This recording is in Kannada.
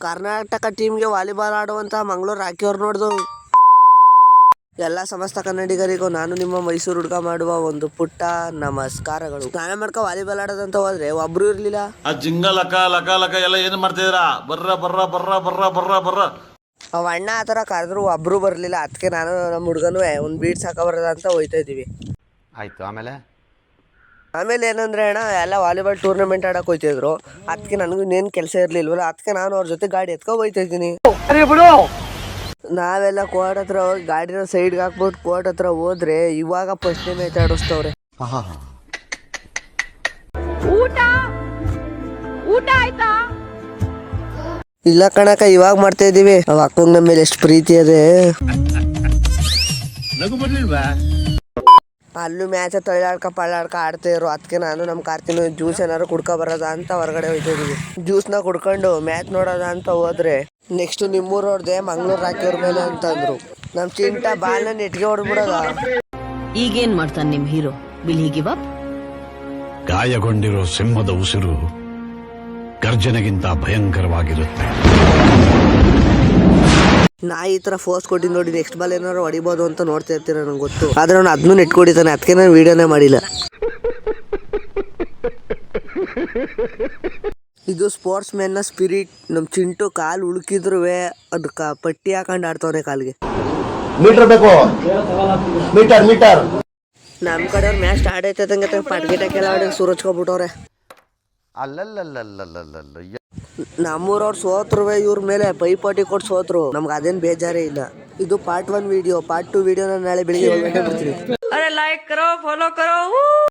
ಕರ್ನಾಟಕ ಟೀಮ್ಗೆ ವಾಲಿಬಾಲ್ ಆಡುವಂತ ಮಂಗಳೂರು ರಾಕಿಯವ್ರು ನೋಡ್ದು. ಎಲ್ಲ ಸಮಸ್ತ ಕನ್ನಡಿಗರಿಗೂ ನಾನು ನಿಮ್ಮ ಮೈಸೂರು ಹುಡುಗ ಮಾಡುವ ಒಂದು ಪುಟ್ಟ ನಮಸ್ಕಾರಗಳು. ಸ್ನಾನ ಮಾಡ್ಕ ವಾಲಿಬಾಲ್ ಆಡೋದಂತ ಹೋದ್ರೆ ಒಬ್ರು ಇರ್ಲಿಲ್ಲ. ಆ ಜಿಂಗ ಲಕ ಲಕ ಲಕ ಎಲ್ಲ ಏನ್ ಮಾಡ್ತಿದ್ದೀರಾ? ಬರ್ರ ಬರ್ರ ಬರ್ರ ಬರ್ರ ಬರ್ರ ಬರ್ರ. ಅವ ಅಣ್ಣ ಆ ಥರ ಕರೆದ್ರು ಒಬ್ರು ಬರಲಿಲ್ಲ. ಅದಕ್ಕೆ ನಾನು ನಮ್ಮ ಹುಡುಗನೂ ಒಂದು ಬೀಟ್ ಸಾಕಬಾರದ ಅಂತ ಹೋಯ್ತಾ ಇದ್ದೀವಿ. ಆಯ್ತು. ಆಮೇಲೆ ಏನಂದ್ರೆ ಅಣ್ಣ ಎಲ್ಲ ವಾಲಿಬಾಲ್ ಟೂರ್ನಮೆಂಟ್ ಆಡಕ್ಕೆ ಹೋಯ್ತಿದ್ರು. ಅದಕ್ಕೆ ನನಗೂ ಇನ್ನೇನು ಕೆಲಸ ಇರಲಿಲ್ವಲ್ಲ, ಅದಕ್ಕೆ ನಾನು ಅವ್ರ ಜೊತೆ ಗಾಡಿ ಎತ್ಕೊ ಹೋಯ್ತಾ ಇದ್ದೀನಿ. ನಾವೆಲ್ಲ ಕೋರ್ಟ್ ಹತ್ರ ಹೋಗಿ ಗಾಡಿನ ಸೈಡ್ಗೆ ಹಾಕ್ಬಿಟ್ಟು ಕೋರ್ಟ್ ಹತ್ರ ಹೋದ್ರೆ ಇವಾಗ ಫಸ್ಟ್ನೇ ಮ್ಯಾಚ್ ಆಡಿಸ್ತವ್ರೆ. ಊಟ ಆಯ್ತಾ? ಇಲ್ಲ ಕಣಕ, ಇವಾಗ ಮಾಡ್ತಾ ಇದೀವಿ. ಅವ ಅಕ್ಕಂಗ್ ನಮ್ಮ ಮೇಲೆ ಎಷ್ಟು ಪ್ರೀತಿ ಅದೇ. ಅಲ್ಲೂ ಮ್ಯಾಚ್ ತಳ್ಳಾಡ್ಕ ಆಡ್ತಾ ಇರು. ಅದಕ್ಕೆ ನಾನು ನಮ್ಮ ಕಾರ್ತಿನ ಜ್ಯೂಸ್ ಏನಾದ್ರು ಕುಡ್ಕೊ ಬರೋದ ಅಂತ ಹೊರಗಡೆ ಹೋಯ್ತಾ ಇದೀವಿ. ಜ್ಯೂಸ್ನ ಕುಡ್ಕೊಂಡು ಮ್ಯಾಚ್ ನೋಡೋದ ಅಂತ ಹೋದ್ರೆ ನೆಕ್ಸ್ಟ್ ನಿಮ್ಮೂರವ್ರದೇ ಮಂಗಳೂರು ರಾಕಿಯವ್ರ ಮೇಲೆ ಅಂತಂದ್ರು. ನಮ್ಮ ಚಿಂಟ ಬಾಲ್ನ ನೆಟ್ಗೆ ಹೊಡ್ಬಿಡೋದ. ಈಗೇನ್ ಮಾಡ್ತಾನೆ ನಿಮ್ hero? Will he give up? ಗಾಯಗೊಂಡಿರೋ ಸಿಂಹದ ಉಸಿರು ಗರ್ಜನೆಗಿಂತ ಭಯಂಕರವಾಗಿರುತ್ತೆ. ನಾ ಈ ತರ ಫೋರ್ಸ್ ಕೊಟ್ಟಿದ್ದು ನೋಡಿ ನೆಕ್ಸ್ಟ್ ಬಾಲ್ ಏನಾದ್ರು ಹೊಡಿಬೋದು ಅಂತ ನೋಡ್ತಾ ಇರ್ತೀರ, ನಂಗೆ ಗೊತ್ತು. ಆದ್ರೆ ಅವ್ನು ಅದನ್ನೂ ನೆಟ್ಕೊಡಿತಾನೆ. ಅದಕ್ಕೆ ನಾನು ವಿಡಿಯೋನೇ ಮಾಡಿಲ್ಲ. ಇದು ಸ್ಪೋರ್ಟ್ಸ್ ಮ್ಯಾನ್ ನ ಸ್ಪಿರಿಟ್. ನಮ್ಮ ಚಿಂಟು ಕಾಲು ಉಳುಕಿದ್ರು ಅದಕ್ಕೆ ಪಟ್ಟಿ ಹಾಕೊಂಡು ಆಡ್ತವನೆ ಕಾಲ್ಗೆ. ಮೀಟರ್ ಬೇಕು, ಮೀಟರ್ ಮೀಟರ್. ನಮ್ಮ ಕಡೆಯವ್ರು ಮ್ಯಾಚ್ ಸ್ಟಾರ್ಟ್ ಆಯ್ತದಂಗೆ ಪಟ್ಗಿಟಕ್ಕೆಲ್ಲ ಆಡಿ ಸುರಚ್ಕೊಬಿಟ್ಟವ್ರೆ. ಅಲ್ಲಲ್ಲಲ್ಲಲ್ಲಲ್ಲಲ್ಲ. ನಮ್ಮೂರವ್ರು ಸೋತ್ರು ಇವ್ರ ಮೇಲೆ ಪೈಪೋಟಿ ಕೊಟ್ಟು ಸೋತ್ರು. ನಮ್ಗೆ ಅದೇನು ಬೇಜಾರೇ ಇಲ್ಲ. ಇದು ಪಾರ್ಟ್ 1 ವಿಡಿಯೋ. ಪಾರ್ಟ್ 2 ವಿಡಿಯೋ ನಾನು ನಾಳೆ ಬೆಳಿಗ್ಗೆ 7 ಗಂಟೆ ಬಿಡ್ತೀನಿ. ಅರೆ ಲೈಕ್ ಕರೋ, ಫಾಲೋ ಕರೋ.